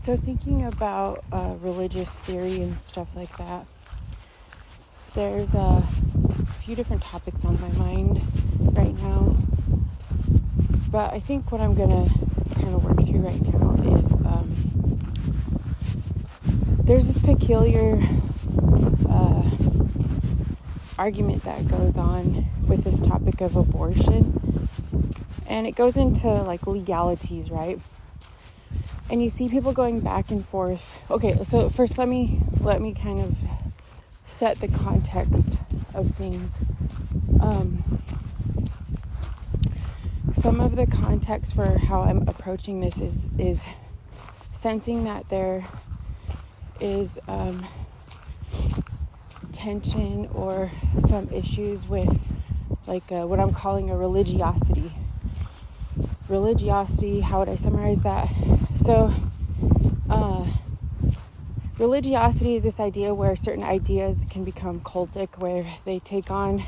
So thinking about religious theory and stuff like that, there's a few different topics on my mind right now. But I think what I'm going to kind of work through right now is there's this peculiar argument that goes on with this topic of abortion. And it goes into like legalities, right? And you see people going back and forth. Okay, so first let me kind of set the context of things. Some of the context for how I'm approaching this is sensing that there is tension or some issues with like what I'm calling a religiosity. Religiosity, how would I summarize that? So, religiosity is this idea where certain ideas can become cultic, where they take on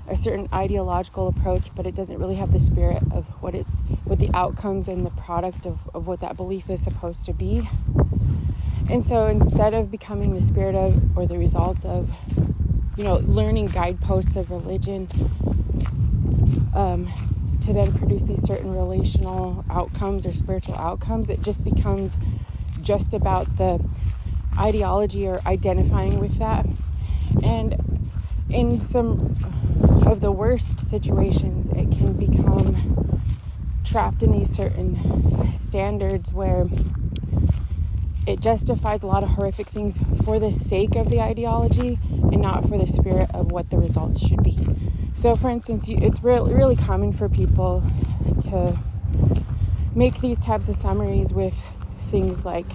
a certain ideological approach, but it doesn't really have the spirit of what the outcomes and the product of what that belief is supposed to be. And so instead of becoming the spirit of or the result of, learning guideposts of religion, to then produce these certain relational outcomes or spiritual outcomes, it just becomes just about the ideology or identifying with that. And in some of the worst situations, it can become trapped in these certain standards where it justifies a lot of horrific things for the sake of the ideology and not for the spirit of what the results should be. So, for instance, it's really common for people to make these types of summaries with things like,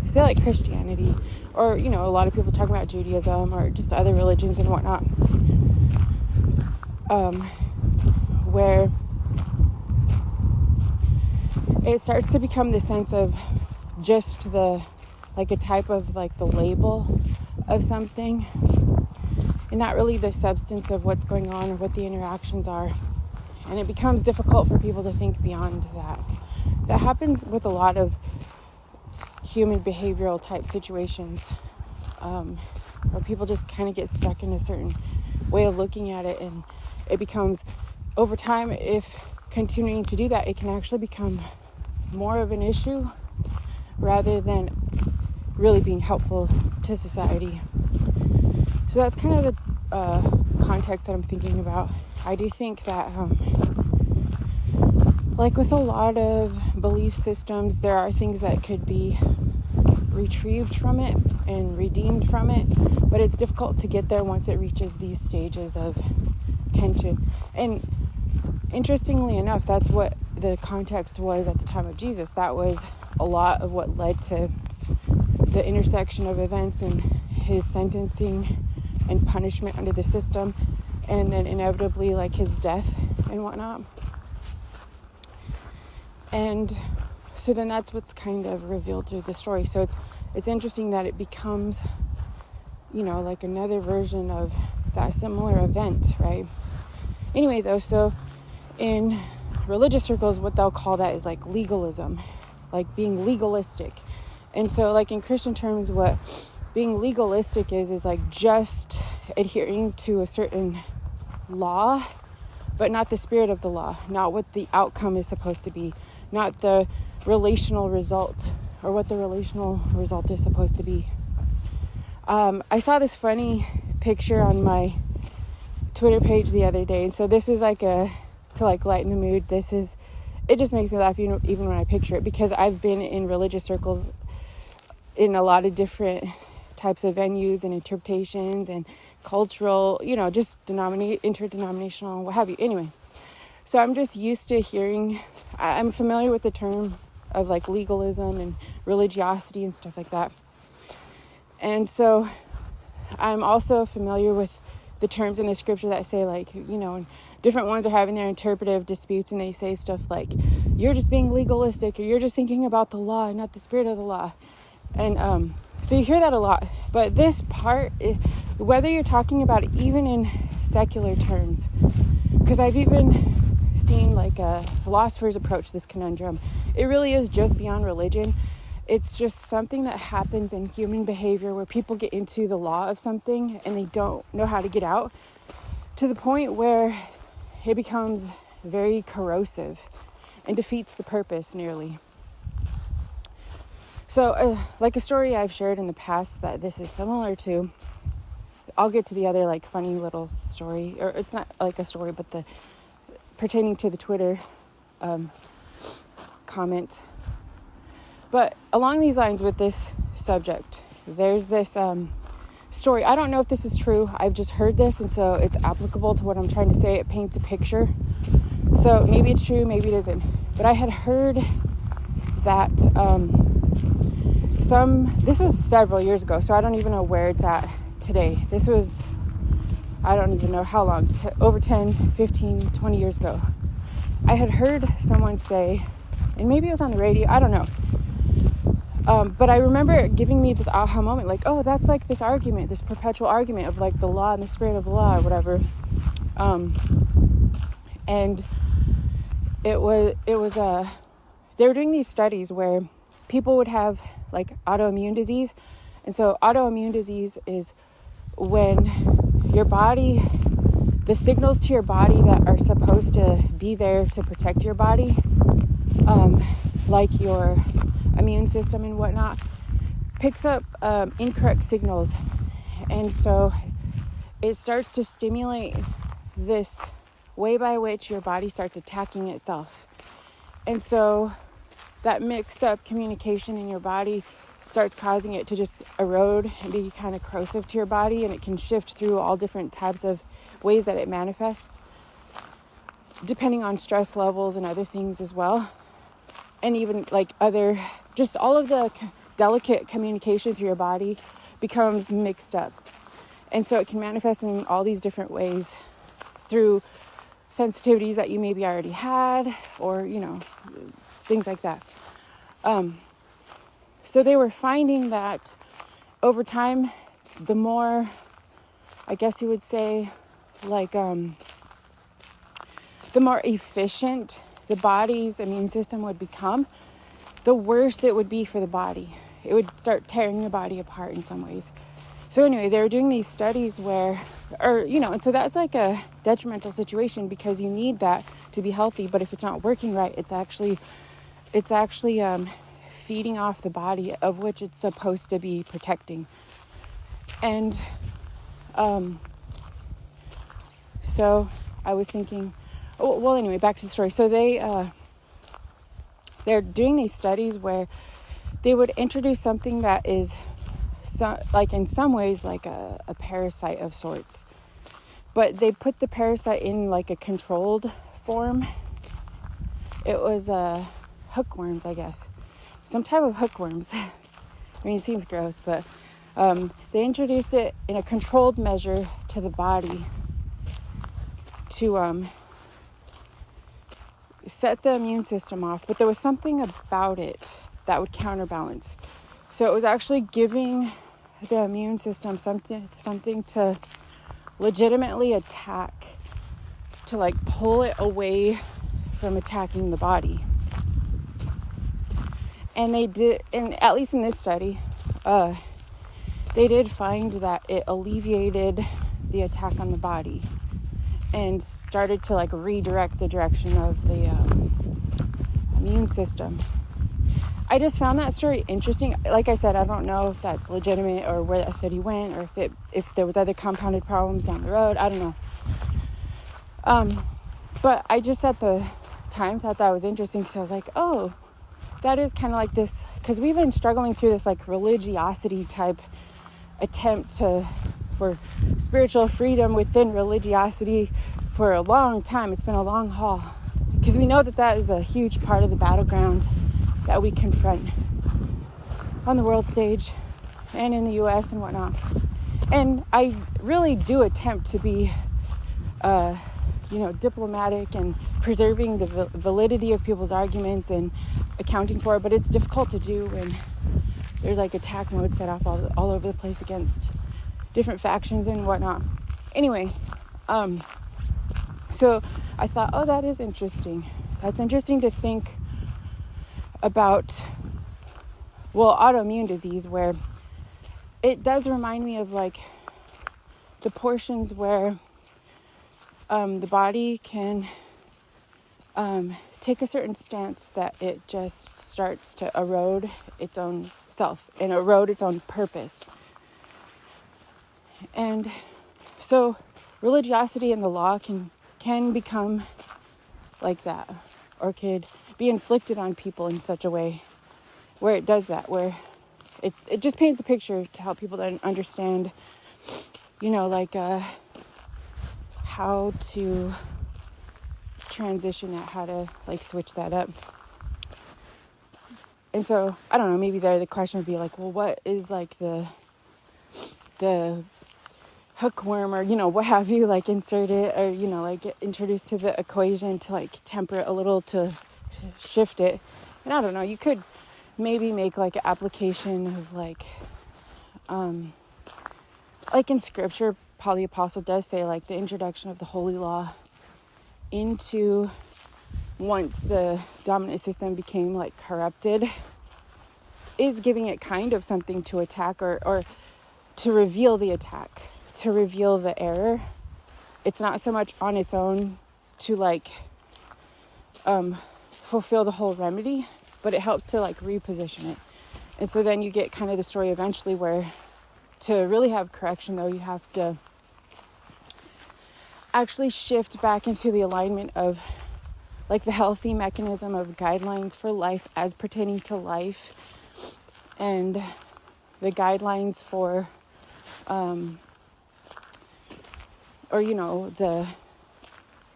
say, like Christianity, or, a lot of people talk about Judaism or just other religions and whatnot, where it starts to become the sense of just a type of like the label of something, and not really the substance of what's going on or what the interactions are. And it becomes difficult for people to think beyond that. That happens with a lot of human behavioral type situations, where people just kind of get stuck in a certain way of looking at it, and it becomes, over time, if continuing to do that, it can actually become more of an issue rather than really being helpful to society. So that's kind of the context that I'm thinking about. I do think that, like with a lot of belief systems, there are things that could be retrieved from it and redeemed from it, but it's difficult to get there once it reaches these stages of tension. And interestingly enough, that's what the context was at the time of Jesus. That was a lot of what led to the intersection of events and his sentencing and punishment under the system, and then inevitably like his death and whatnot. And so then that's what's kind of revealed through the story. So it's interesting that it becomes, like another version of that similar event, right? Anyway, though, so in religious circles, what they'll call that is like legalism, like being legalistic. And so like in Christian terms, what being legalistic is like just adhering to a certain law, but not the spirit of the law, not what the outcome is supposed to be, not the relational result or what the relational result is supposed to be. I saw this funny picture on my Twitter page the other day, and so this is like to lighten the mood. It just makes me laugh even when I picture it, because I've been in religious circles in a lot of different types of venues and interpretations and cultural, just interdenominational, what have you. Anyway, so I'm just used to I'm familiar with the term of like legalism and religiosity and stuff like that. And so I'm also familiar with the terms in the scripture that say like, different ones are having their interpretive disputes, and they say stuff like, you're just being legalistic, or you're just thinking about the law and not the spirit of the law. And so you hear that a lot. But this part, whether you're talking about it even in secular terms, because I've even seen like a philosopher's approach this conundrum, it really is just beyond religion. It's just something that happens in human behavior where people get into the law of something and they don't know how to get out, to the point where it becomes very corrosive and defeats the purpose nearly. So like a story I've shared in the past that this is similar to, I'll get to the other like funny little story, or it's not like a story, but the pertaining to the Twitter comment. But along these lines with this subject, there's this story. I don't know if this is true. I've just heard this, and so it's applicable to what I'm trying to say. It paints a picture. So maybe it's true, maybe it isn't. But I had heard that this was several years ago, so I don't even know where it's at today. This was, I don't even know how long, over 10, 15, 20 years ago. I had heard someone say, and maybe it was on the radio, I don't know. But I remember it giving me this aha moment, like, oh, that's like this argument, this perpetual argument of like the law and the spirit of the law or whatever. And it was they were doing these studies where people would have like autoimmune disease. And so autoimmune disease is when your body, the signals to your body that are supposed to be there to protect your body, like your immune system and whatnot, picks up incorrect signals. And so it starts to stimulate this way by which your body starts attacking itself. And so that mixed up communication in your body starts causing it to just erode and be kind of corrosive to your body, and it can shift through all different types of ways that it manifests, depending on stress levels and other things as well. And even like other, just all of the delicate communication through your body becomes mixed up. And so it can manifest in all these different ways through sensitivities that you maybe already had, or, you know, things like that. So they were finding that over time, the more, I guess you would say, like, the more efficient the body's immune system would become, the worse it would be for the body. It would start tearing the body apart in some ways. So anyway, they were doing these studies where, or, you know, and so that's like a detrimental situation because you need that to be healthy. But if it's not working right, it's actually feeding off the body of which it's supposed to be protecting. And so I was thinking, well, anyway, back to the story. So they're doing these studies where they would introduce something that is like in some ways like a parasite of sorts, but they put the parasite in like a controlled form. It was hookworms, I guess, some type of hookworms. I mean, it seems gross, but they introduced it in a controlled measure to the body to set the immune system off. But there was something about it that would counterbalance. So it was actually giving the immune system something to legitimately attack, to like pull it away from attacking the body. And they did, and at least in this study, they did find that it alleviated the attack on the body and started to like redirect the direction of the immune system. I just found that story interesting. Like I said, I don't know if that's legitimate or where that study went, or if there was other compounded problems down the road. I don't know. But I just at the time thought that was interesting because I was like, oh, that is kind of like this, because we've been struggling through this like religiosity type attempt for spiritual freedom within religiosity for a long time. It's been a long haul because we know that is a huge part of the battleground that we confront on the world stage and in the US and whatnot. And I really do attempt to be diplomatic and preserving the validity of people's arguments and accounting for it, but it's difficult to do when there's like attack mode set off all over the place against different factions and whatnot. Anyway, so I thought, oh, that is interesting. That's interesting to think about autoimmune disease, where it does remind me of like the portions where the body can take a certain stance that it just starts to erode its own self and erode its own purpose. And so religiosity and the law can become like that, or could be inflicted on people in such a way where it does that, where it just paints a picture to help people to understand, like how to transition that, how to like switch that up. And so I don't know, maybe the question would be like, well, what is like the hookworm, or what have you, like insert it, or like get introduced to the equation to like temper it a little, to shift it. And I don't know, you could maybe make like an application of like in scripture, Paul the Apostle does say like the introduction of the holy law into, once the dominant system became like corrupted, is giving it kind of something to attack, or to reveal the attack, to reveal the error. It's not so much on its own to like fulfill the whole remedy, but it helps to like reposition it. And so then you get kind of the story eventually where, to really have correction though, you have to actually shift back into the alignment of like the healthy mechanism of guidelines for life as pertaining to life, and the guidelines for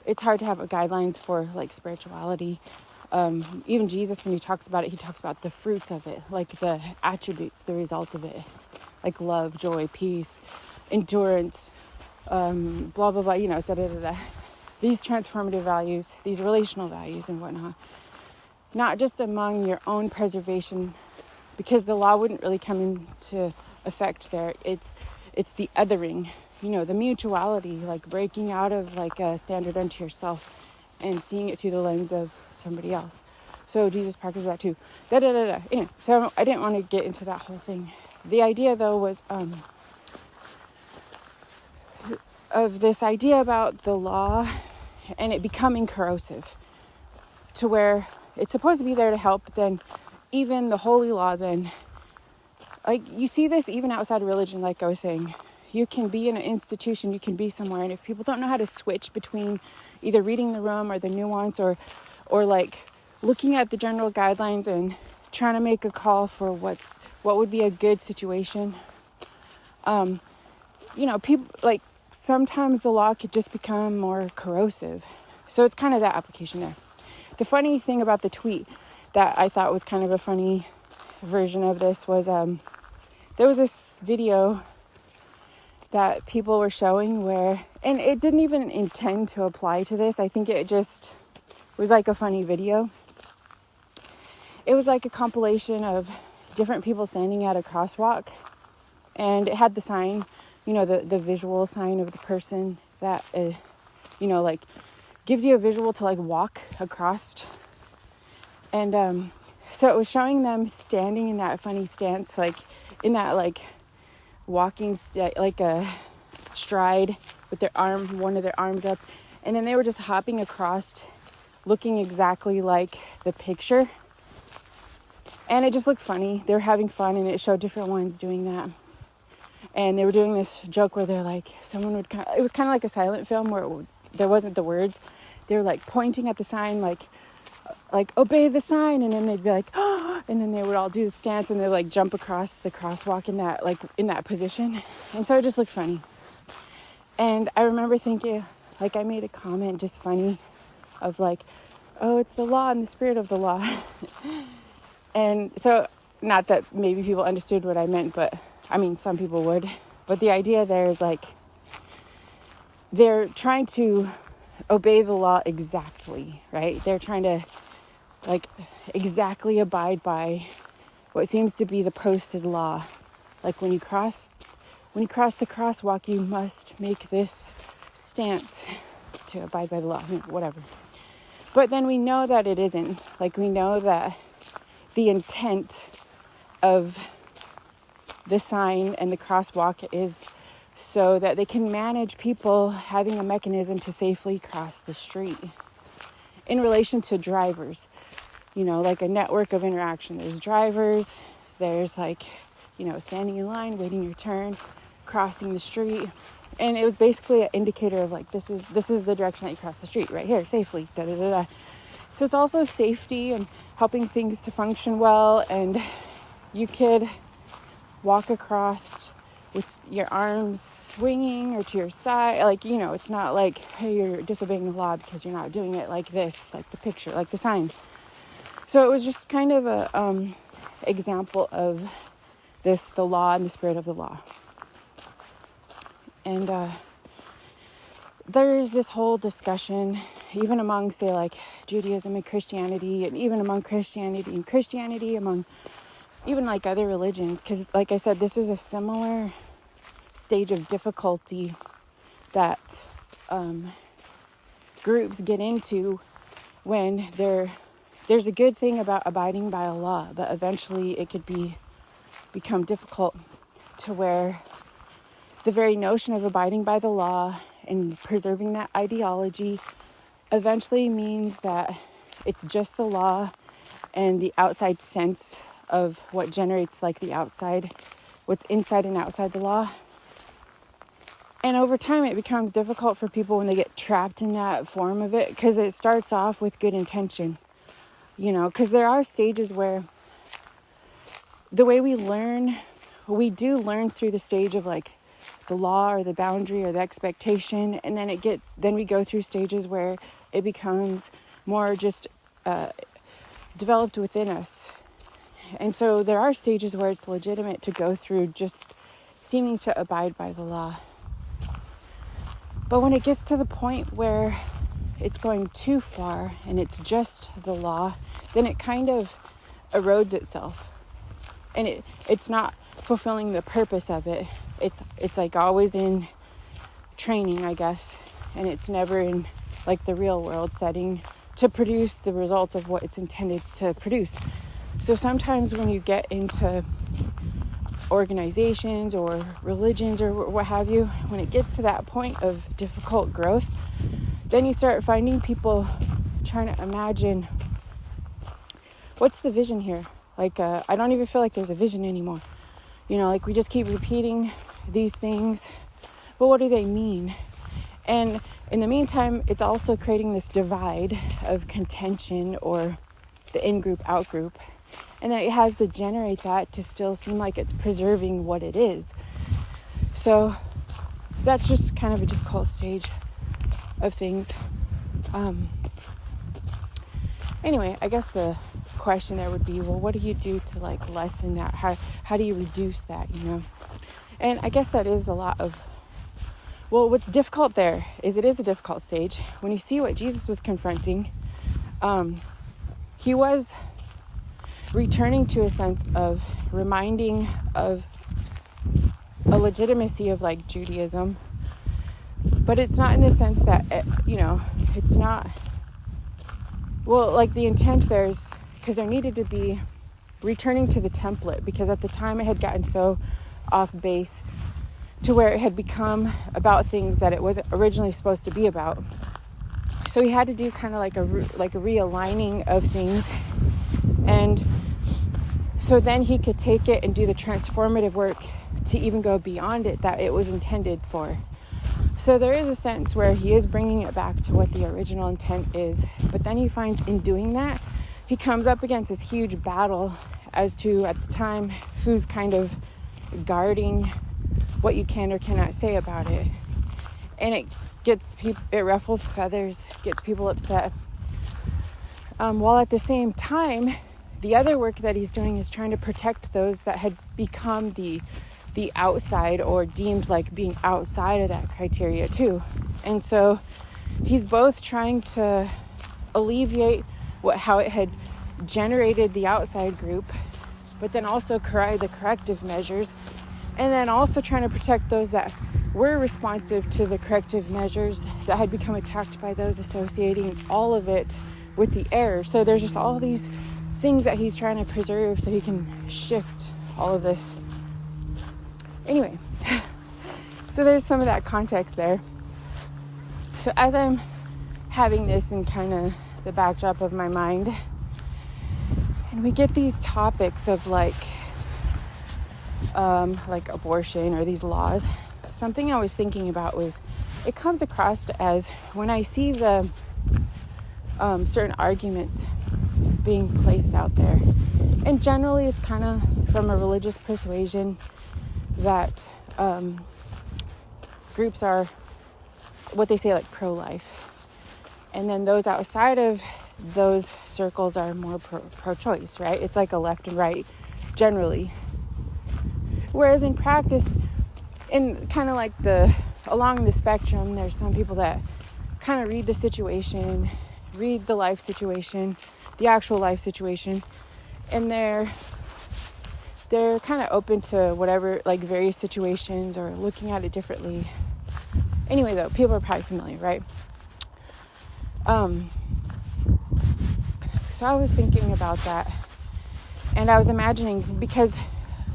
it's hard to have guidelines for like spirituality. Even Jesus, when he talks about it, he talks about the fruits of it, like the attributes, the result of it, like love, joy, peace, endurance, blah, blah, blah, da, da, da, da. These transformative values, these relational values and whatnot, not just among your own preservation, because the law wouldn't really come into effect there. It's the othering, the mutuality, like breaking out of like a standard unto yourself and seeing it through the lens of somebody else. So Jesus practiced that too. Da da da da. Anyway, so I didn't want to get into that whole thing. The idea though was of this idea about the law and it becoming corrosive, to where it's supposed to be there to help, but then even the holy law, then like you see this even outside of religion, like I was saying. You can be in an institution, you can be somewhere, and if people don't know how to switch between either reading the room or the nuance, or like looking at the general guidelines and trying to make a call for what would be a good situation, people like sometimes the law could just become more corrosive. So it's kind of that application there. The funny thing about the tweet that I thought was kind of a funny version of this was there was this video that people were showing where, and it didn't even intend to apply to this. I think it just was like a funny video. It was like a compilation of different people standing at a crosswalk, and it had the sign, the visual sign of the person that, like gives you a visual to like walk across. And so it was showing them standing in that funny stance, like in that like walking like a stride with one of their arms up, and then they were just hopping across looking exactly like the picture, and it just looked funny. They were having fun, and it showed different ones doing that, and they were doing this joke where they're like, it was kind of like a silent film where there wasn't the words. They were like pointing at the sign, like obey the sign, and then they'd be like, oh, and then they would all do the stance, and they like jump across the crosswalk in that position. And so it just looked funny. And I remember thinking, like, I made a comment just funny of like, oh, it's the law and the spirit of the law. And so, not that maybe people understood what I meant, but I mean, some people would. But the idea there is like, they're trying to obey the law exactly, right? They're trying to like exactly abide by what seems to be the posted law. Like when you cross the crosswalk, you must make this stance to abide by the law, whatever. But then we know that it isn't. Like we know that the intent of the sign and the crosswalk is so that they can manage people having a mechanism to safely cross the street. In relation to drivers, like a network of interaction. There's drivers, there's standing in line, waiting your turn, crossing the street. And it was basically an indicator of this is the direction that you cross the street, right here, safely, da-da-da-da. So it's also safety and helping things to function well. And you could walk across with your arms swinging or to your side. It's not like, hey, you're disobeying the law because you're not doing it like this, like the picture, like the sign. So it was just kind of a example of this, the law and the spirit of the law. And there's this whole discussion, even among, say, Judaism and Christianity, and even among Christianity, among even other religions, because like I said, this is a similar stage of difficulty that groups get into when there's a good thing about abiding by a law, but eventually it could become difficult to where the very notion of abiding by the law and preserving that ideology eventually means that it's just the law and the outside sense of what generates the outside, what's inside and outside the law. And over time it becomes difficult for people when they get trapped in that form of it, because it starts off with good intention, because there are stages where the way we learn, we do learn through the stage of the law or the boundary or the expectation, and then we go through stages where it becomes more just developed within us. And so there are stages where it's legitimate to go through just seeming to abide by the law. But when it gets to the point where it's going too far and it's just the law, then it kind of erodes itself. And it's not fulfilling the purpose of it. It's always in training, I guess, and it's never in the real world setting to produce the results of what it's intended to produce. So sometimes when you get into organizations or religions or what have you, when it gets to that point of difficult growth, then you start finding people trying to imagine, what's the vision here? I don't even feel like there's a vision anymore. We just keep repeating these things, but what do they mean? And in the meantime, it's also creating this divide of contention, or the in-group, out-group. And then it has to generate that to still seem like it's preserving what it is. So that's just kind of a difficult stage of things. Anyway, I guess the question there would be, well, what do you do to lessen that? How do you reduce that, And I guess that is a lot of, what's difficult there is it is a difficult stage. When you see what Jesus was confronting, he was returning to a sense of reminding of a legitimacy of Judaism, but it's not in the sense that, it's not, the intent there is, because there needed to be returning to the template, because at the time it had gotten so off base to where it had become about things that it wasn't originally supposed to be about. So he had to do kind of a realigning of things, and so then he could take it and do the transformative work to even go beyond it that it was intended for. So there is a sense where he is bringing it back to what the original intent is, but then he finds in doing that, he comes up against this huge battle as to, at the time, who's kind of guarding what you can or cannot say about it. And it ruffles feathers, gets people upset. While at the same time, the other work that he's doing is trying to protect those that had become the outside, or deemed being outside of that criteria too. And so he's both trying to alleviate how it had generated the outside group, but then also the corrective measures, and then also trying to protect those that were responsive to the corrective measures that had become attacked by those associating all of it with the error. So there's just all these things that he's trying to preserve so he can shift all of this. Anyway, so there's some of that context there. So as I'm having this in kind of the backdrop of my mind, and we get these topics of like abortion or these laws, something I was thinking about was, it comes across as when I see the certain arguments being placed out there, and generally it's kind of from a religious persuasion that groups are what they say like pro-life, and then those outside of those circles are more pro-choice, right? It's like a left and right generally, whereas in practice, in kind of like along the spectrum, there's some people that kind of read the situation, read the life situation, the actual life situation, and they're kind of open to whatever, like various situations or looking at it differently. Anyway, though, people are probably familiar, right? So I was thinking about that, and I was imagining, because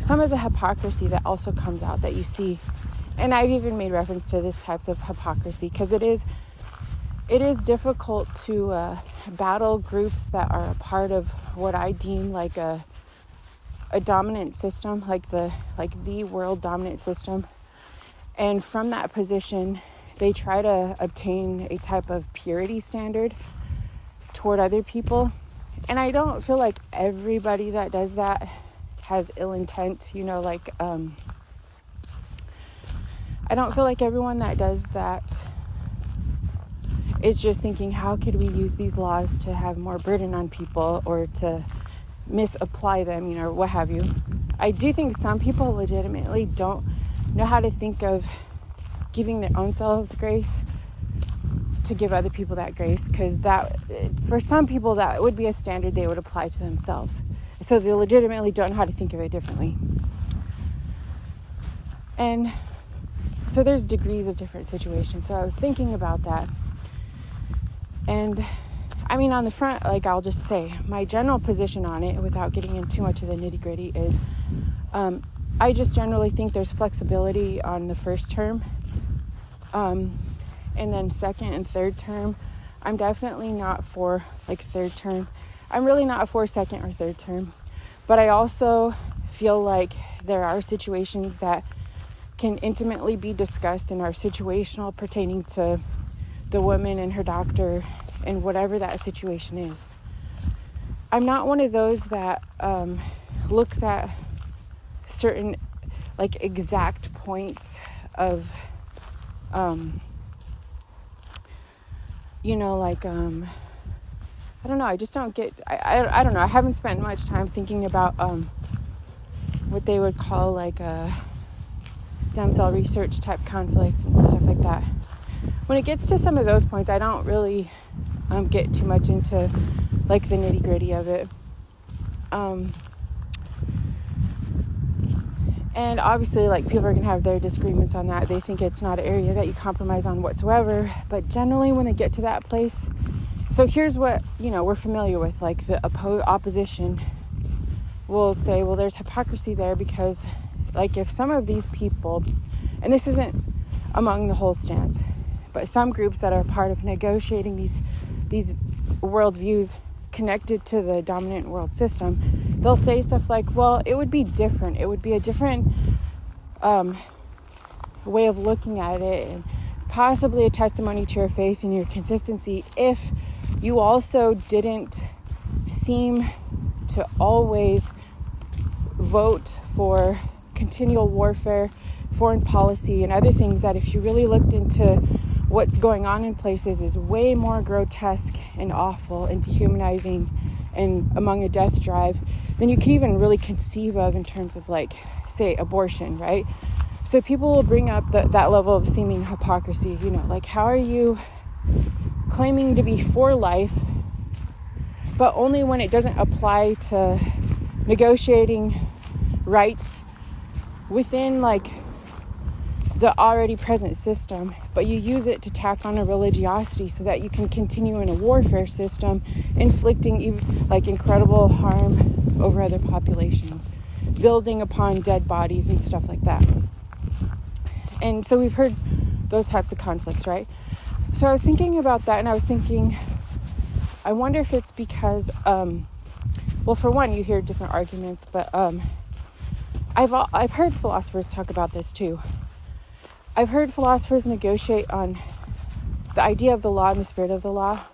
some of the hypocrisy that also comes out that you see, and I've even made reference to this types of hypocrisy, because it is difficult to battle groups that are a part of what I deem like a dominant system, like the world dominant system. And from that position, they try to obtain a type of purity standard toward other people. And I don't feel like everybody that does that has ill intent, I don't feel like everyone that does that is just thinking, how could we use these laws to have more burden on people or to misapply them, or what have you. I do think some people legitimately don't know how to think of giving their own selves grace to give other people that grace, because that, for some people, that would be a standard they would apply to themselves. So they legitimately don't know how to think of it differently. And so there's degrees of different situations. So I was thinking about that. And I mean, on the front, like, I'll just say my general position on it, without getting into too much of the nitty gritty, is I just generally think there's flexibility on the first term. And then second and third term, I'm definitely not for like third term. I'm really not for second or third term. But I also feel like there are situations that can intimately be discussed and are situational, pertaining to the woman and her doctor and whatever that situation is. I'm not one of those that looks at certain like exact points of I don't know, I just don't get, I don't know, I haven't spent much time thinking about what they would call like stem cell research type conflicts and stuff like that. When it gets to some of those points, I don't really get too much into like the nitty gritty of it. And obviously, like, people are going to have their disagreements on that. They think it's not an area that you compromise on whatsoever. But generally, when they get to that place, so here's what, we're familiar with. Like, the opposition will say, well, there's hypocrisy there because, like, if some of these people, and this isn't among the whole stance, but some groups that are part of negotiating these worldviews connected to the dominant world system, they'll say stuff like, well, it would be different. It would be a different way of looking at it, and possibly a testimony to your faith and your consistency if you also didn't seem to always vote for continual warfare, foreign policy, and other things that, if you really looked into what's going on in places, is way more grotesque and awful and dehumanizing and among a death drive than you can even really conceive of in terms of, like, say, abortion, right? So people will bring up that level of seeming hypocrisy, like, how are you claiming to be for life, but only when it doesn't apply to negotiating rights within, like, the already present system, but you use it to tack on a religiosity so that you can continue in a warfare system, inflicting incredible harm over other populations, building upon dead bodies and stuff like that. And so we've heard those types of conflicts, right? So I was thinking about that, and I was thinking, I wonder if it's because, well, for one, you hear different arguments, but I've heard philosophers talk about this too. I've heard philosophers negotiate on the idea of the law and the spirit of the law,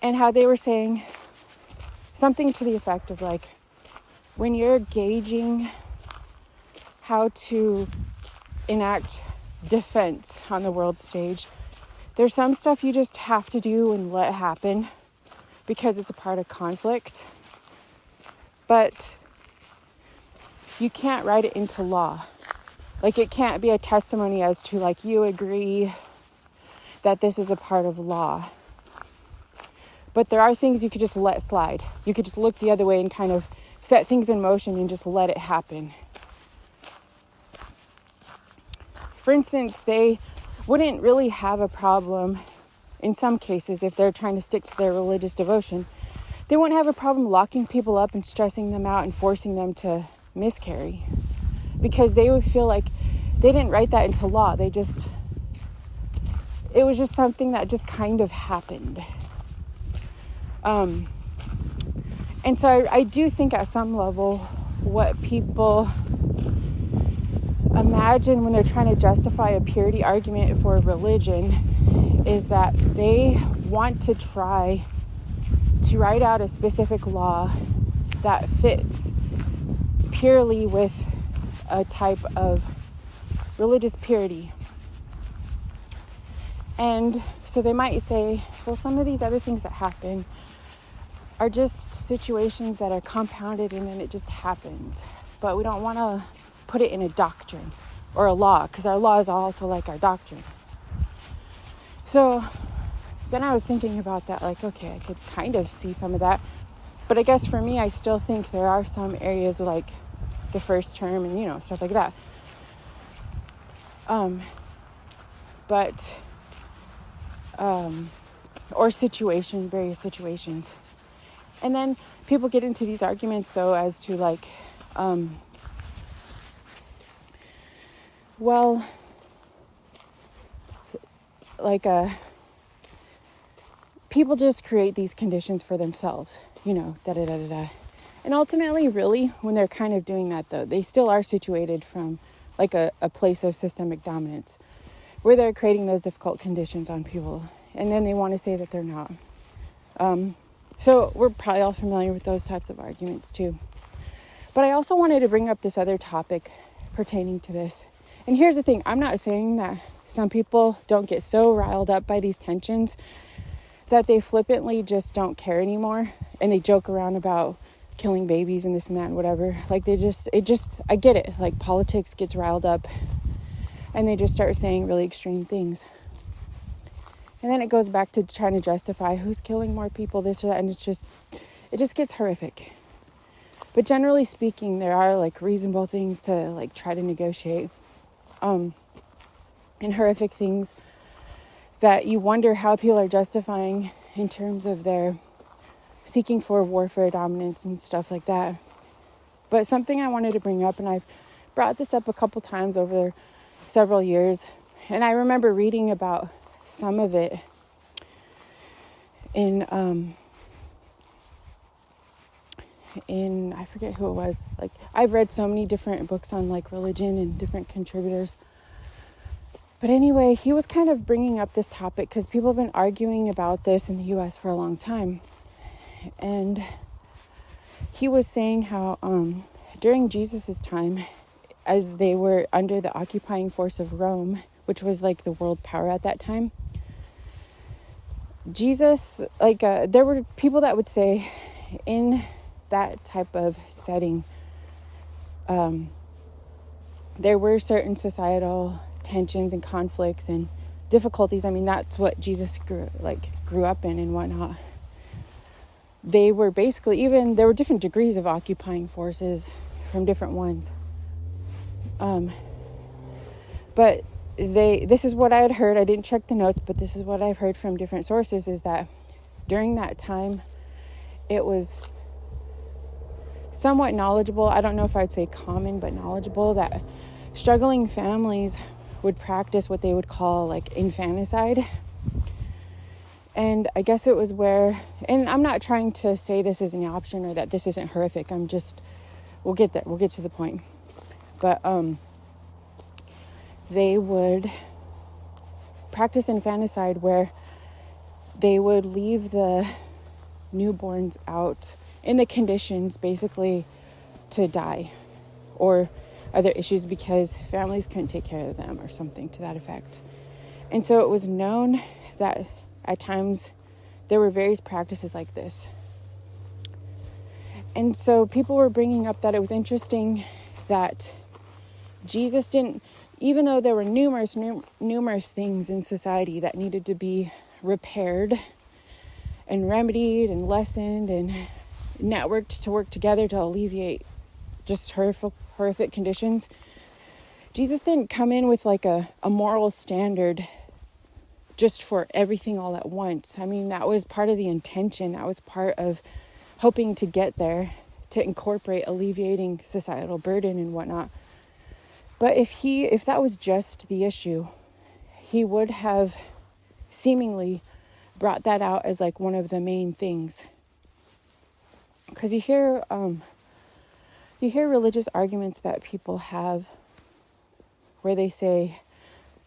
and how they were saying something to the effect of like, when you're gauging how to enact defense on the world stage, there's some stuff you just have to do and let happen because it's a part of conflict, but you can't write it into law. Like, it can't be a testimony as to like, you agree that this is a part of law. But there are things you could just let slide. You could just look the other way and kind of set things in motion and just let it happen. For instance, they wouldn't really have a problem in some cases if they're trying to stick to their religious devotion. They wouldn't have a problem locking people up and stressing them out and forcing them to miscarry, because they would feel like they didn't write that into law. It was just something that just kind of happened. And so I do think at some level what people imagine when they're trying to justify a purity argument for religion is that they want to try to write out a specific law that fits purely with a type of religious purity. And so they might say, well, some of these other things that happen are just situations that are compounded and then it just happens. But we don't want to put it in a doctrine or a law, because our law is also like our doctrine. So then I was thinking about that, like, okay, I could kind of see some of that. But I guess for me, I still think there are some areas like the first term and, stuff like that. Or various situations. And then people get into these arguments, though, as to like, people just create these conditions for themselves, da-da-da-da-da. And ultimately, really, when they're kind of doing that, though, they still are situated from like a place of systemic dominance where they're creating those difficult conditions on people. And then they want to say that they're not. So we're probably all familiar with those types of arguments too. But I also wanted to bring up this other topic pertaining to this. And here's the thing. I'm not saying that some people don't get so riled up by these tensions that they flippantly just don't care anymore. And they joke around about killing babies and this and that and whatever. Like I get it. Like politics gets riled up and they just start saying really extreme things. And then it goes back to trying to justify who's killing more people, this or that. And it just gets horrific. But generally speaking, there are like reasonable things to like try to negotiate. And horrific things that you wonder how people are justifying in terms of their seeking for warfare dominance and stuff like that. But something I wanted to bring up, and I've brought this up a couple times over several years, and I remember reading about some of it in I forget who it was. Like, I've read so many different books on like religion and different contributors. But anyway, he was kind of bringing up this topic because people have been arguing about this in the U.S. for a long time. And he was saying how during Jesus's time, as they were under the occupying force of Rome, which was like the world power at that time, Jesus, there were people that would say in that type of setting, there were certain societal tensions and conflicts and difficulties. I mean, that's what Jesus grew up in and whatnot. They were basically, there were different degrees of occupying forces from different ones. But this is what I had heard. I didn't check the notes, but this is what I've heard from different sources, is that during that time, it was somewhat knowledgeable. I don't know if I'd say common, but knowledgeable, that struggling families would practice what they would call like infanticide. And I guess it was where, and I'm not trying to say this is an option or that this isn't horrific. We'll get there. We'll get to the point. But they would practice infanticide where they would leave the newborns out in the conditions basically to die or other issues because families couldn't take care of them or something to that effect. And so it was known that at times there were various practices like this. And so people were bringing up that it was interesting that Jesus didn't, even though there were numerous things in society that needed to be repaired and remedied and lessened and networked to work together to alleviate just horrific conditions, Jesus didn't come in with like a moral standard just for everything all at once. I mean, that was part of the intention. That was part of hoping to get there, to incorporate alleviating societal burden and whatnot. But if that was just the issue, he would have seemingly brought that out as like one of the main things. Because you hear religious arguments that people have where they say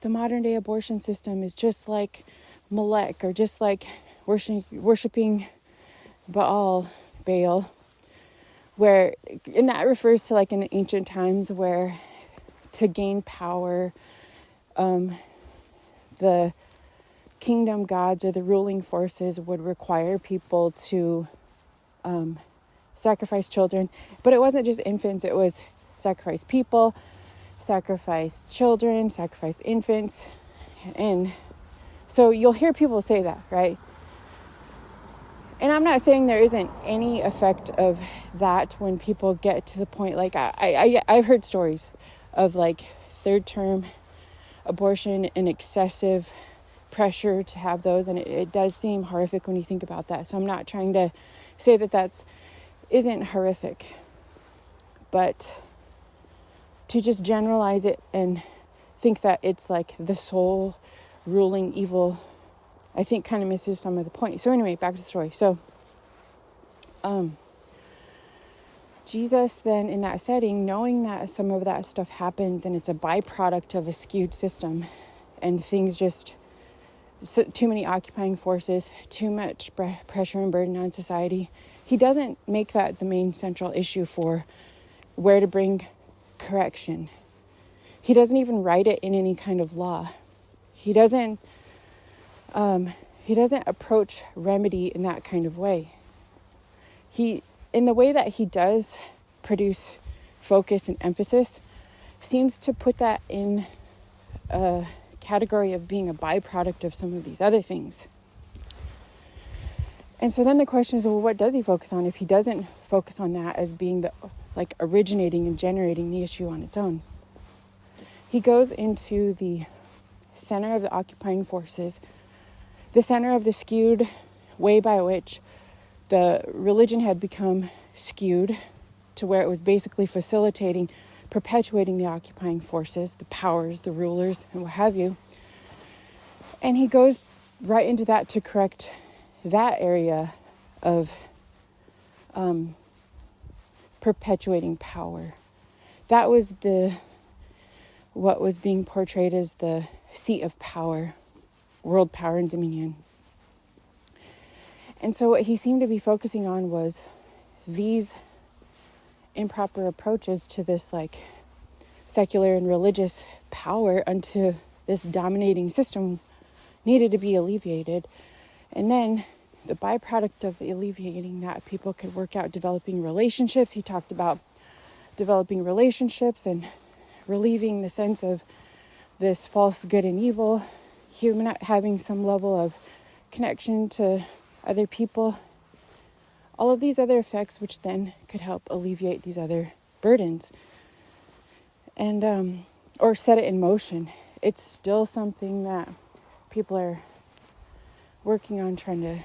the modern day abortion system is just like Molech, or just like worshiping Baal, where, and that refers to like in the ancient times where to gain power, the kingdom gods or the ruling forces would require people to sacrifice children. But it wasn't just infants, it was sacrifice people, sacrifice children, sacrifice infants. And so you'll hear people say that, right? And I'm not saying there isn't any effect of that when people get to the point, like I've heard stories of like third term abortion and excessive pressure to have those, and it does seem horrific when you think about that. So I'm not trying to say that isn't horrific, but to just generalize it and think that it's like the sole ruling evil, I think kind of misses some of the point. So anyway, back to the story. So Jesus then in that setting, knowing that some of that stuff happens and it's a byproduct of a skewed system and things just, too many occupying forces, too much pressure and burden on society, he doesn't make that the main central issue for where to bring correction. He doesn't even write it in any kind of law. He doesn't approach remedy in that kind of way. In the way that he does produce focus and emphasis, seems to put that in a category of being a byproduct of some of these other things. And so then the question is, well, what does he focus on if he doesn't focus on that as being the like originating and generating the issue on its own? He goes into the center of the occupying forces, the center of the skewed way by which the religion had become skewed to where it was basically facilitating, perpetuating the occupying forces, the powers, the rulers, and what have you. And he goes right into that to correct that area of perpetuating power. That was what was being portrayed as the seat of power, world power and dominion. And so what he seemed to be focusing on was these improper approaches to this like secular and religious power unto this dominating system needed to be alleviated. And then the byproduct of alleviating that, people could work out developing relationships. He talked about developing relationships and relieving the sense of this false good and evil, human having some level of connection to other people, all of these other effects, which then could help alleviate these other burdens and or set it in motion. it's still something that people are working on trying to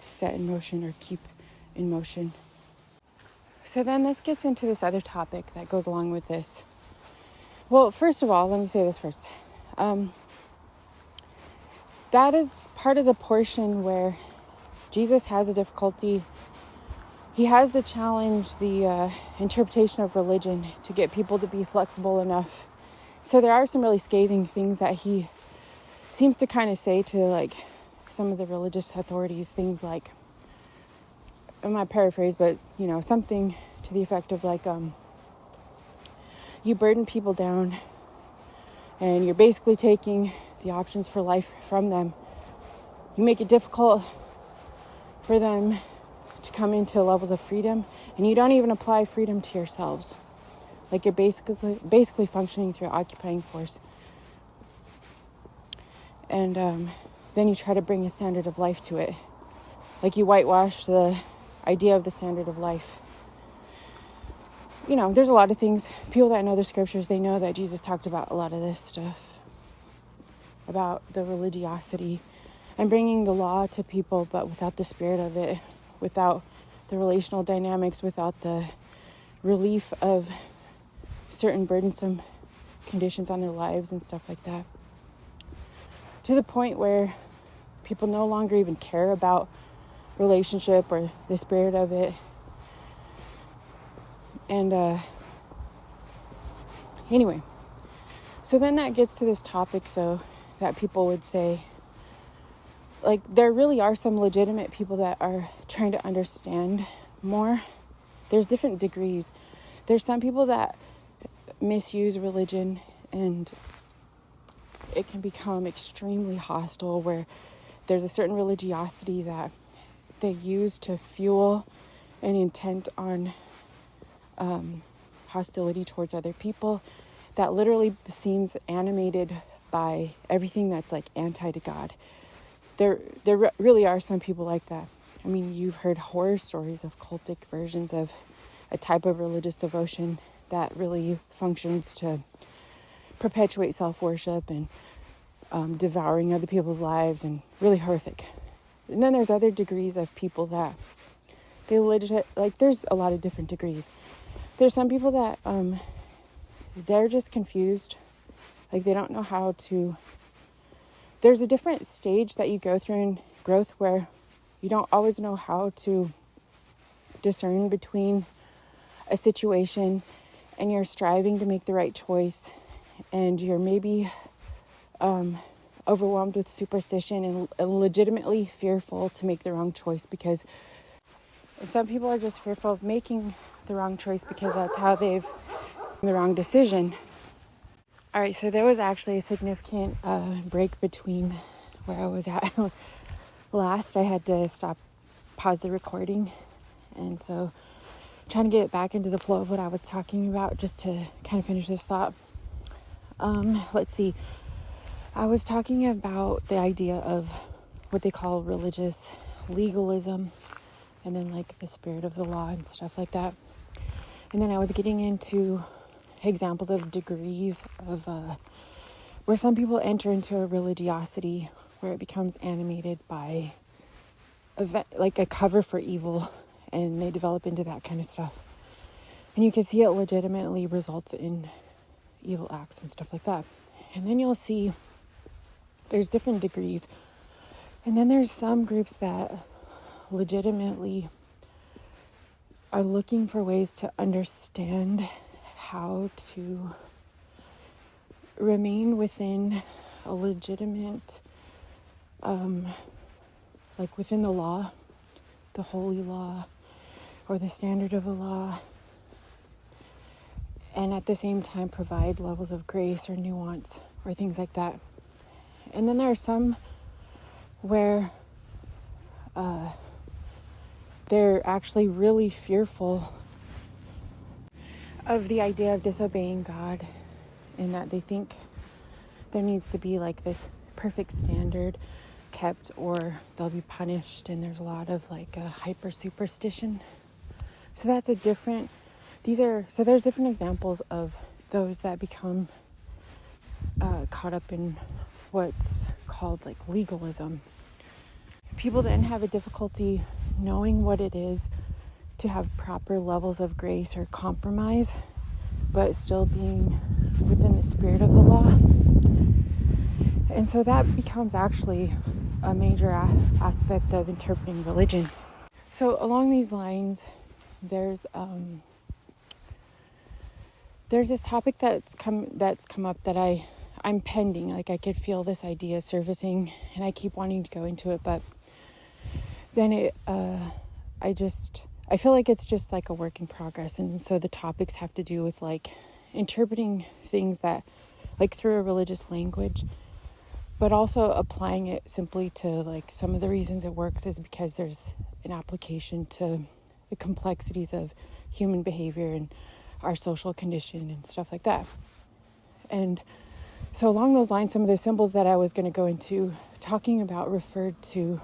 set in motion or keep in motion. So then this gets into this other topic that goes along with this. Well, first of all, let me say this first. That is part of the portion where Jesus has a difficulty. He has the challenge, the interpretation of religion to get people to be flexible enough. So there are some really scathing things that he seems to kind of say to like some of the religious authorities, things like, I might paraphrase, but something to the effect of like, you burden people down and you're basically taking the options for life from them. You make it difficult for them to come into levels of freedom, and you don't even apply freedom to yourselves. Like you're basically functioning through occupying force. And then you try to bring a standard of life to it. Like you whitewash the idea of the standard of life. There's a lot of things. People that know the scriptures, they know that Jesus talked about a lot of this stuff. About the religiosity and bringing the law to people, but without the spirit of it, without the relational dynamics, without the relief of certain burdensome conditions on their lives and stuff like that. To the point where people no longer even care about relationship or the spirit of it. And anyway, so then that gets to this topic though, that people would say, like, there really are some legitimate people that are trying to understand more. There's different degrees. There's some people that misuse religion and it can become extremely hostile, where there's a certain religiosity that they use to fuel an intent on hostility towards other people that literally seems animated by everything that's like anti to God. There really are some people like that. I mean, you've heard horror stories of cultic versions of a type of religious devotion that really functions to perpetuate self-worship and devouring other people's lives, and really horrific. And then there's other degrees of people that they legit, like there's a lot of different degrees. There's some people that they're just confused. Like they don't know how to, there's a different stage that you go through in growth where you don't always know how to discern between a situation, and you're striving to make the right choice, and you're maybe overwhelmed with superstition and legitimately fearful to make the wrong choice, because and some people are just fearful of making the wrong choice because that's how they've made the wrong decision. All right, so there was actually a significant break between where I was at last. I had to pause the recording, and so trying to get back into the flow of what I was talking about, just to kind of finish this thought. Let's see. I was talking about the idea of what they call religious legalism, and then like the spirit of the law and stuff like that. And then I was getting into examples of degrees of where some people enter into a religiosity where it becomes animated by like a cover for evil, and they develop into that kind of stuff. And you can see it legitimately results in evil acts and stuff like that. And then you'll see there's different degrees. And then there's some groups that legitimately are looking for ways to understand how to remain within a legitimate, like within the law, the holy law, or the standard of the law, and at the same time provide levels of grace or nuance or things like that. And then there are some where they're actually really fearful of the idea of disobeying God, in that they think there needs to be like this perfect standard kept or they'll be punished, and there's a lot of like hyper superstition. So that's a different, there's different examples of those that become caught up in what's called like legalism. People then have a difficulty knowing what it is to have proper levels of grace or compromise, but still being within the spirit of the law. And so that becomes actually a major aspect of interpreting religion. So along these lines, there's this topic that's come up that I'm pending. Like, I could feel this idea surfacing, and I keep wanting to go into it, but then I feel like it's just like a work in progress. And so the topics have to do with like interpreting things that like through a religious language, but also applying it simply to like some of the reasons it works is because there's an application to the complexities of human behavior and our social condition and stuff like that. And so along those lines, some of the symbols that I was going to go into talking about referred to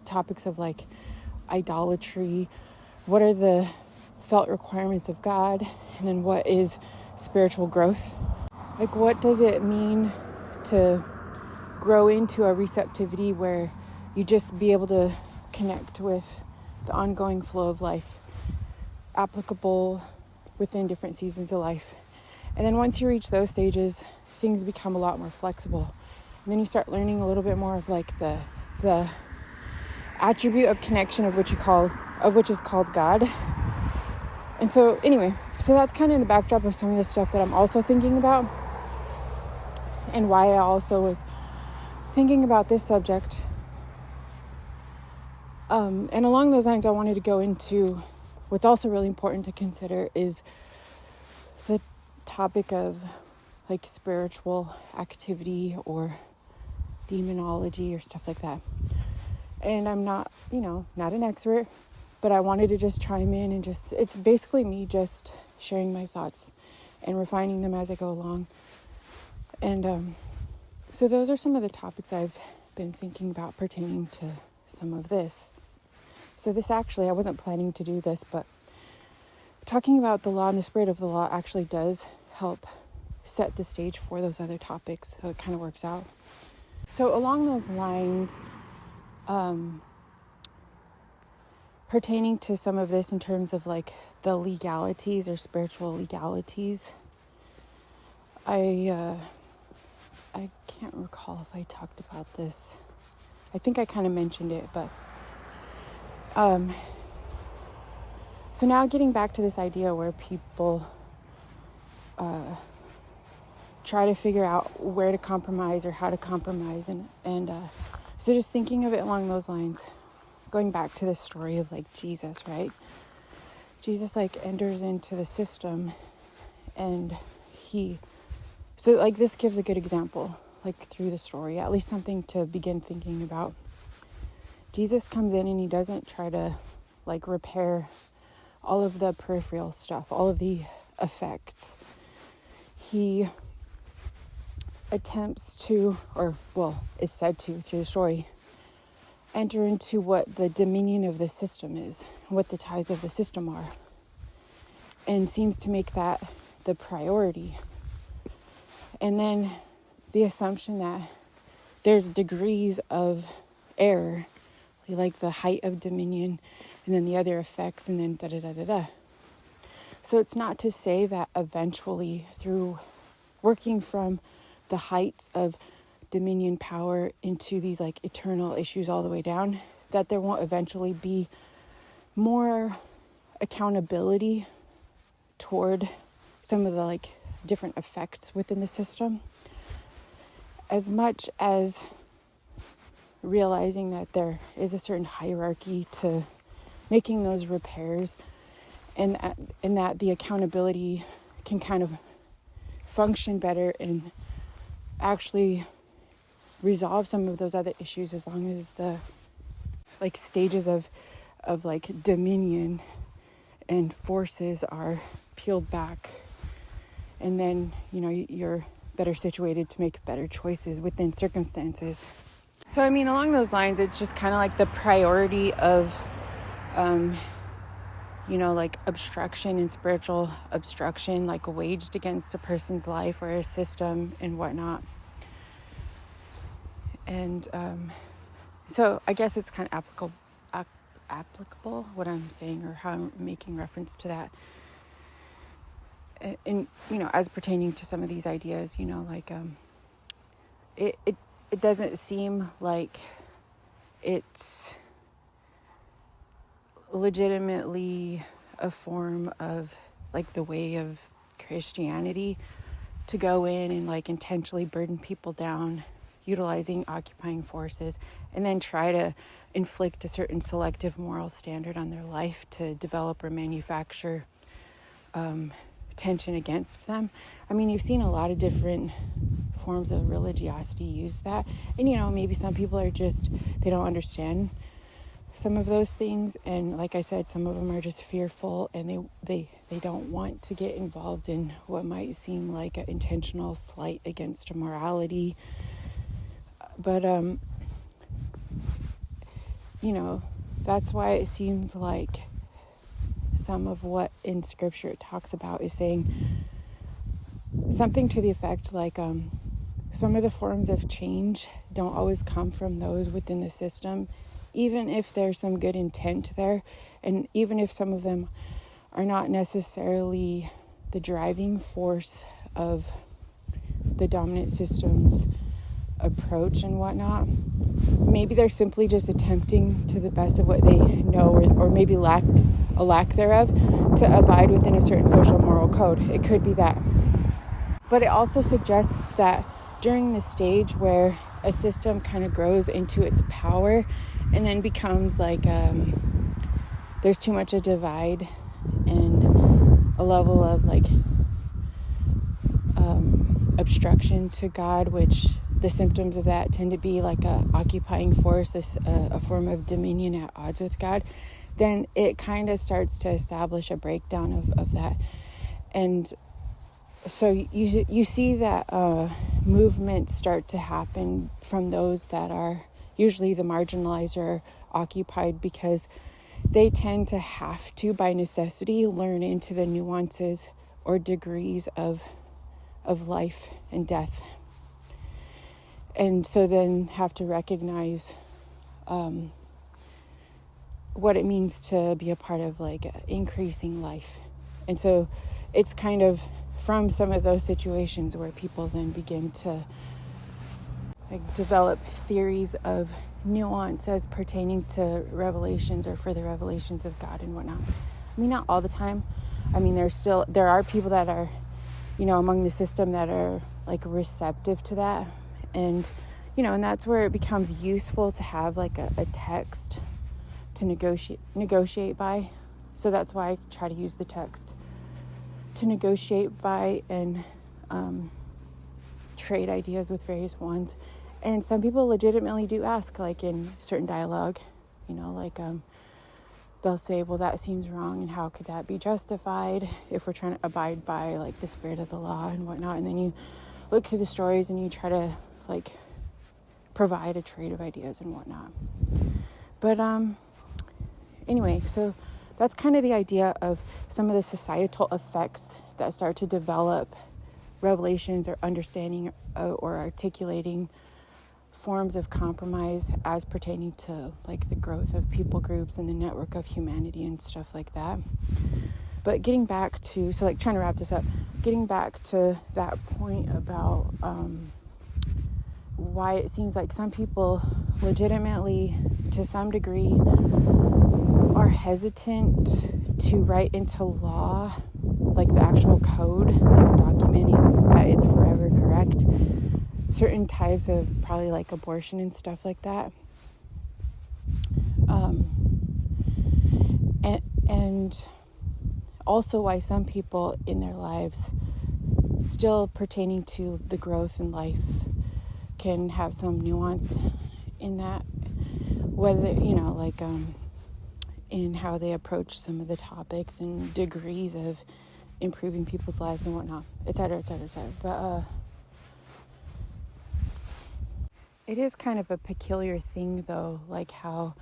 topics of like idolatry, what are the felt requirements of God, and then what is spiritual growth. Like, what does it mean to grow into a receptivity where you just be able to connect with the ongoing flow of life, applicable within different seasons of life. And then once you reach those stages, things become a lot more flexible. And then you start learning a little bit more of like the attribute of connection of which is called God. And so anyway, so that's kind of in the backdrop of some of the stuff that I'm also thinking about, and why I also was thinking about this subject. And along those lines, I wanted to go into what's also really important to consider is the topic of like spiritual activity or demonology or stuff like that. And I'm not an expert, but I wanted to just chime in and it's basically me just sharing my thoughts and refining them as I go along. And so those are some of the topics I've been thinking about pertaining to some of this. So this actually, I wasn't planning to do this, but talking about the law and the spirit of the law actually does help set the stage for those other topics. So it kind of works out. So along those lines, pertaining to some of this in terms of like the legalities or spiritual legalities, I can't recall if I talked about this. I think I kind of mentioned it, but so now getting back to this idea where people try to figure out where to compromise or how to compromise, and so just thinking of it along those lines, going back to the story of like Jesus, right? Jesus like enters into the system, and so like this gives a good example, like through the story, at least something to begin thinking about. Jesus comes in and he doesn't try to like repair all of the peripheral stuff, all of the effects. He attempts to, is said to through the story, enter into what the dominion of the system is, what the ties of the system are, and seems to make that the priority. And then the assumption that there's degrees of error, like the height of dominion, and then the other effects, and then da-da-da-da-da. So it's not to say that eventually, through working from the heights of dominion power into these like eternal issues all the way down, that there won't eventually be more accountability toward some of the like different effects within the system, as much as realizing that there is a certain hierarchy to making those repairs, and that the accountability can kind of function better and actually resolve some of those other issues, as long as the like stages of like dominion and forces are peeled back, and then you're better situated to make better choices within circumstances. So I mean, along those lines, it's just kind of like the priority of like obstruction and spiritual obstruction, like waged against a person's life or a system and whatnot. And so I guess it's kind of applicable what I'm saying, or how I'm making reference to that. And as pertaining to some of these ideas, like it doesn't seem like it's legitimately a form of like the way of Christianity to go in and like intentionally burden people down, utilizing occupying forces, and then try to inflict a certain selective moral standard on their life to develop or manufacture tension against them. I mean, you've seen a lot of different forms of religiosity use that, and maybe some people are just, they don't understand some of those things, and like I said, some of them are just fearful, and they don't want to get involved in what might seem like an intentional slight against morality. But that's why it seems like some of what in scripture it talks about is saying something to the effect like some of the forms of change don't always come from those within the system, even if there's some good intent there, and even if some of them are not necessarily the driving force of the dominant system's approach and whatnot. Maybe they're simply just attempting to the best of what they know, or maybe a lack thereof, to abide within a certain social moral code. It could be that. But it also suggests that during the stage where a system kind of grows into its power and then becomes like there's too much a divide and a level of like obstruction to God, which the symptoms of that tend to be like a occupying force, a form of dominion at odds with God, then it kind of starts to establish a breakdown of that. And so you see that movements start to happen from those that are usually the marginalized or occupied, because they tend to have to, by necessity, learn into the nuances or degrees of life and death. And so then have to recognize what it means to be a part of like increasing life. And so it's kind of from some of those situations where people then begin to like develop theories of nuance as pertaining to revelations or further revelations of God and whatnot. I mean, not all the time. I mean, there are people that are, among the system that are like receptive to that. And, and that's where it becomes useful to have like a text to negotiate by. So that's why I try to use the text to negotiate by and trade ideas with various ones. And some people legitimately do ask, like in certain dialogue, they'll say, well, that seems wrong, and how could that be justified if we're trying to abide by like the spirit of the law and whatnot. And then you look through the stories and you try to like provide a trade of ideas and whatnot. But anyway, so that's kind of the idea of some of the societal effects that start to develop revelations or understanding or articulating forms of compromise as pertaining to like the growth of people groups and the network of humanity and stuff like that. But getting back to, so like trying to wrap this up, getting back to that point about why it seems like some people legitimately, to some degree, are hesitant to write into law, like the actual code, like documenting that it's forever correct, certain types of probably like abortion and stuff like that. And also why some people in their lives, still pertaining to the growth in life, can have some nuance in that, whether, in how they approach some of the topics and degrees of improving people's lives and whatnot, et cetera, et cetera, et cetera. But it is kind of a peculiar thing, though, like how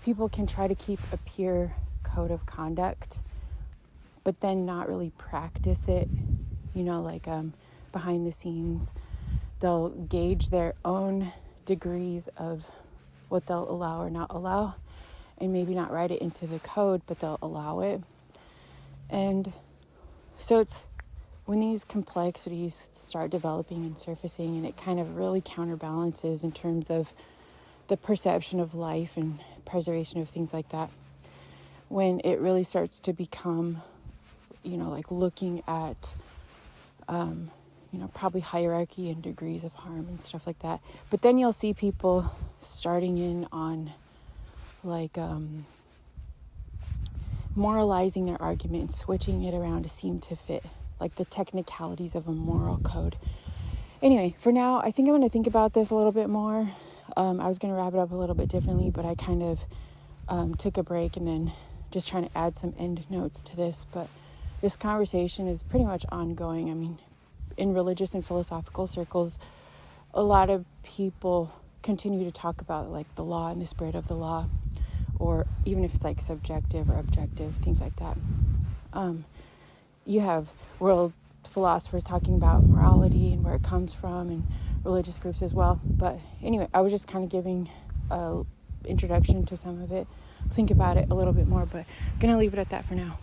people can try to keep a pure code of conduct but then not really practice it, like behind the scenes. They'll gauge their own degrees of what they'll allow or not allow, and maybe not write it into the code, but they'll allow it. And so it's when these complexities start developing and surfacing, and it kind of really counterbalances in terms of the perception of life and preservation of things like that, when it really starts to become, like looking at, probably hierarchy and degrees of harm and stuff like that. But then you'll see people starting in on like moralizing their argument and switching it around to seem to fit like the technicalities of a moral code. Anyway, for now, I think I'm going to think about this a little bit more. I was going to wrap it up a little bit differently, but I kind of took a break and then just trying to add some end notes to this. But this conversation is pretty much ongoing. I mean, in religious and philosophical circles, a lot of people continue to talk about like the law and the spirit of the law, or even if it's like subjective or objective, things like that. You have world philosophers talking about morality and where it comes from, and religious groups as well. But anyway, I was just kind of giving an introduction to some of it. Think about it a little bit more, but I'm going to leave it at that for now.